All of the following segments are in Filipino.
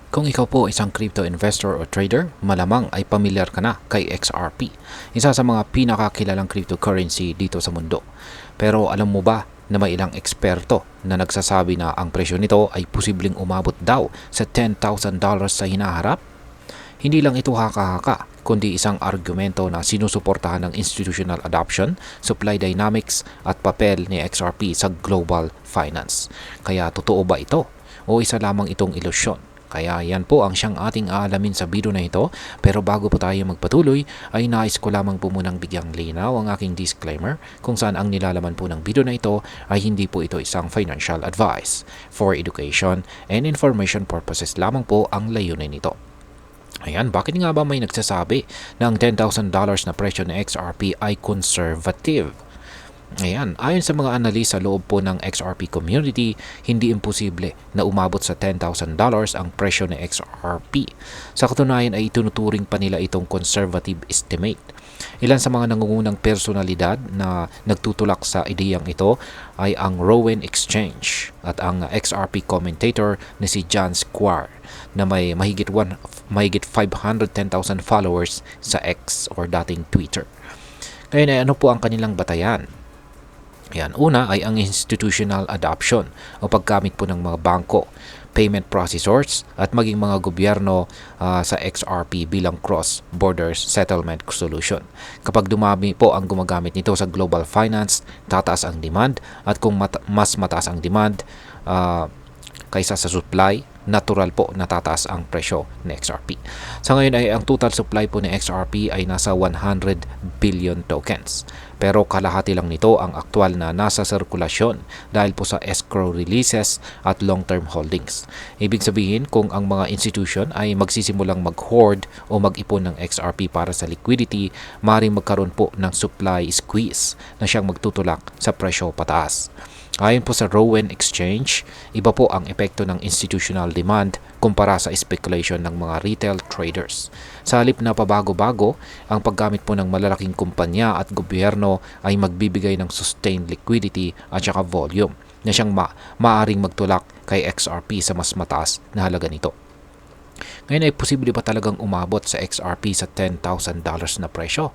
Kung ikaw po isang crypto investor o trader, malamang ay pamilyar ka na kay XRP, isa sa mga pinakakilalang cryptocurrency dito sa mundo. Pero alam mo ba na may ilang eksperto na nagsasabi na ang presyo nito ay posibleng umabot daw sa $10,000 sa hinaharap? Hindi lang ito haka-haka, kundi isang argumento na sinusuportahan ng institutional adoption, supply dynamics at papel ni XRP sa global finance. Kaya totoo ba ito? O isa lamang itong ilusyon? Kaya yan po ang siyang ating aalamin sa video na ito. Pero bago po tayo magpatuloy, ay nais ko lamang po munang bigyang linaw ang aking disclaimer kung saan ang nilalaman po ng video na ito ay hindi po ito isang financial advice. For education and information purposes lamang po ang layunin nito. Ayan, bakit nga ba may nagsasabi na ang $10,000 na presyo ng XRP ay conservative? Ayan, ayon sa mga analis sa loob po ng XRP community, hindi imposible na umabot sa $10,000 ang presyo ng XRP. Sa katunayan ay itunuturing pa nila itong conservative estimate. Ilan sa mga nangungunang personalidad na nagtutulak sa ideyang ito ay ang Rowan Exchange at ang XRP commentator na si John Squire na may mahigit 510,000 followers sa X or dating Twitter. Ngayon ay ano po ang kanilang batayan? Yan, una ay ang institutional adoption o paggamit po ng mga bangko, payment processors at maging mga gobyerno sa XRP bilang cross-border settlement solution. Kapag dumami po ang gumagamit nito sa global finance, tataas ang demand at kung mas mataas ang demand kaysa sa supply, natural po natataas ang presyo ng XRP. Sa ngayon ay ang total supply po ng XRP ay nasa 100 billion tokens. Pero kalahati lang nito ang aktual na nasa sirkulasyon dahil po sa escrow releases at long-term holdings. Ibig sabihin kung ang mga institution ay magsisimulang mag-hoard o mag-ipon ng XRP para sa liquidity, maaaring magkaroon po ng supply squeeze na siyang magtutulak sa presyo pataas. Ayon po sa Rowan Exchange, iba po ang epekto ng institutional demand kumpara sa speculation ng mga retail traders. Sa halip na pabago-bago, ang paggamit po ng malalaking kumpanya at gobyerno ay magbibigay ng sustained liquidity at saka volume na siyang maaaring magtulak kay XRP sa mas mataas na halaga nito. Ngayon ay posible ba talagang umabot sa XRP sa $10,000 na presyo?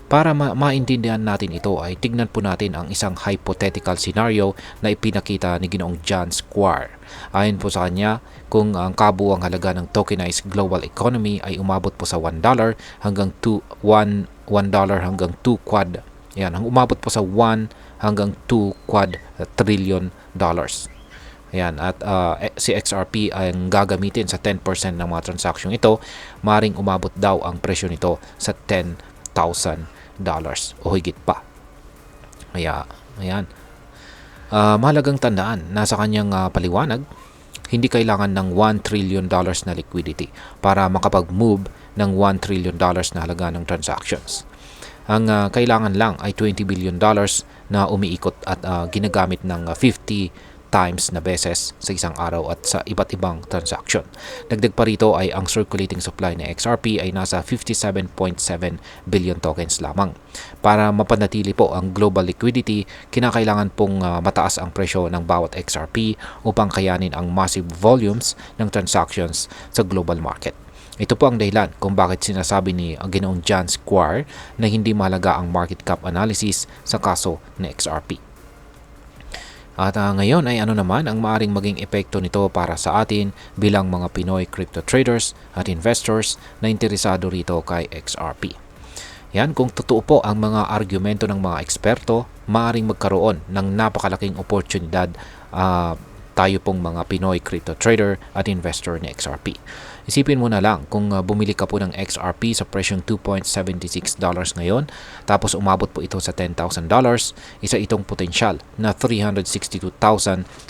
Para maintindihan natin ito ay tignan po natin ang isang hypothetical scenario na ipinakita ni Ginoong John Squire. Ayon po sa kanya, kung ang kabuuang halaga ng tokenized global economy ay umabot po sa $1 hanggang $1 hanggang 2 quad. Yan, ang umabot po sa 1 hanggang 2 quad trillion dollars. Ayan, at si XRP ay gagamitin sa 10% ng mga transaksyon ito, maring umabot daw ang presyo nito sa $10,000 o higit pa. Kaya, ayan. Mahalagang tandaan, nasa kanyang paliwanag, hindi kailangan ng $1 trillion na liquidity para makapag-move ng $1 trillion na halaga ng transactions. Ang kailangan lang ay $20 billion na umiikot at ginagamit ng 50 times na beses sa isang araw at sa iba't ibang transaction. Dagdag pa rito ay ang circulating supply ng XRP ay nasa 57.7 billion tokens lamang. Para mapanatili po ang global liquidity, kinakailangan pong mataas ang presyo ng bawat XRP upang kayanin ang massive volumes ng transactions sa global market. Ito po ang dahilan kung bakit sinasabi ni Ginoong John Squire na hindi mahalaga ang market cap analysis sa kaso ng XRP. At ngayon ay ano naman ang maaring maging epekto nito para sa atin bilang mga Pinoy crypto traders at investors na interesado rito kay XRP. Yan, kung totoo po ang mga argumento ng mga eksperto, maaring magkaroon ng napakalaking oportunidad tayo pong mga Pinoy crypto trader at investor ni XRP. Isipin mo na lang kung bumili ka po ng XRP sa presyong $2.76 ngayon, tapos umabot po ito sa $10,000, isa itong potensyal na 362,218%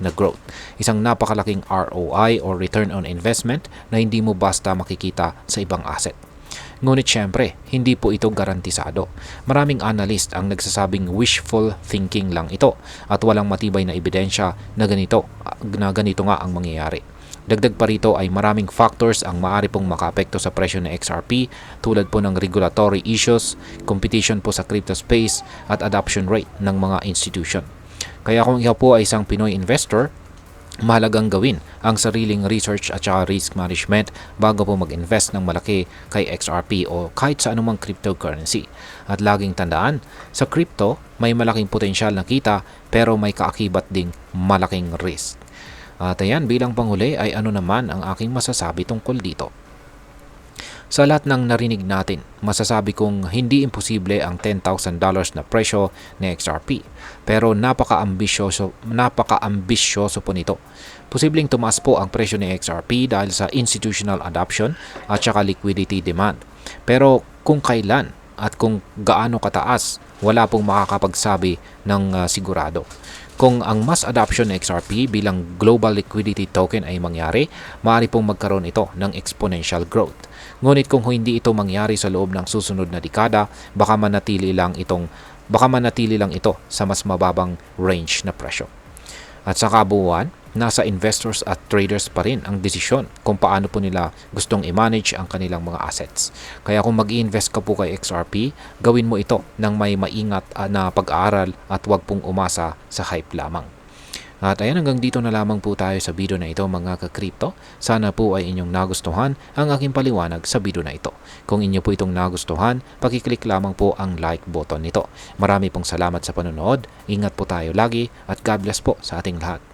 na growth. Isang napakalaking ROI or return on investment na hindi mo basta makikita sa ibang asset. Ngunit syempre, hindi po ito garantisado. Maraming analyst ang nagsasabing wishful thinking lang ito at walang matibay na ebidensya na ganito nga ang mangyayari. Dagdag pa rito ay maraming factors ang maaari pong makaapekto sa presyo ng XRP tulad po ng regulatory issues, competition po sa crypto space at adoption rate ng mga institution. Kaya kung ikaw po ay isang Pinoy investor, Mahalagang gawin ang sariling research at saka risk management bago po mag-invest ng malaki kay XRP o kahit sa anumang cryptocurrency. At laging tandaan, sa crypto may malaking potensyal na kita pero may kaakibat ding malaking risk. At ayan, bilang panghuli ay ano naman ang aking masasabi tungkol dito. Sa lahat ng narinig natin, masasabi kong hindi imposible ang $10,000 na presyo ni XRP. Pero napaka-ambisyoso po nito. Posibleng tumaas po ang presyo ni XRP dahil sa institutional adoption at saka liquidity demand. Pero kung kailan at kung gaano kataas, wala pong makakapagsabi ng sigurado. Kung ang mass adoption ng XRP bilang global liquidity token ay mangyari, maaari pong magkaroon ito ng exponential growth. Ngunit kung hindi ito mangyari sa loob ng susunod na dekada, baka manatili lang ito sa mas mababang range na presyo. At sa kabuuan, nasa investors at traders pa rin ang desisyon kung paano po nila gustong i-manage ang kanilang mga assets. Kaya kung mag-i-invest ka po kay XRP, gawin mo ito ng may maingat na pag-aaral at huwag pong umasa sa hype lamang. At ayan, hanggang dito na lamang po tayo sa video na ito mga ka-crypto. Sana po ay inyong nagustuhan ang aking paliwanag sa video na ito. Kung inyo po itong nagustuhan, pakiclick lamang po ang like button nito. Marami pong salamat sa panonood, ingat po tayo lagi at God bless po sa ating lahat.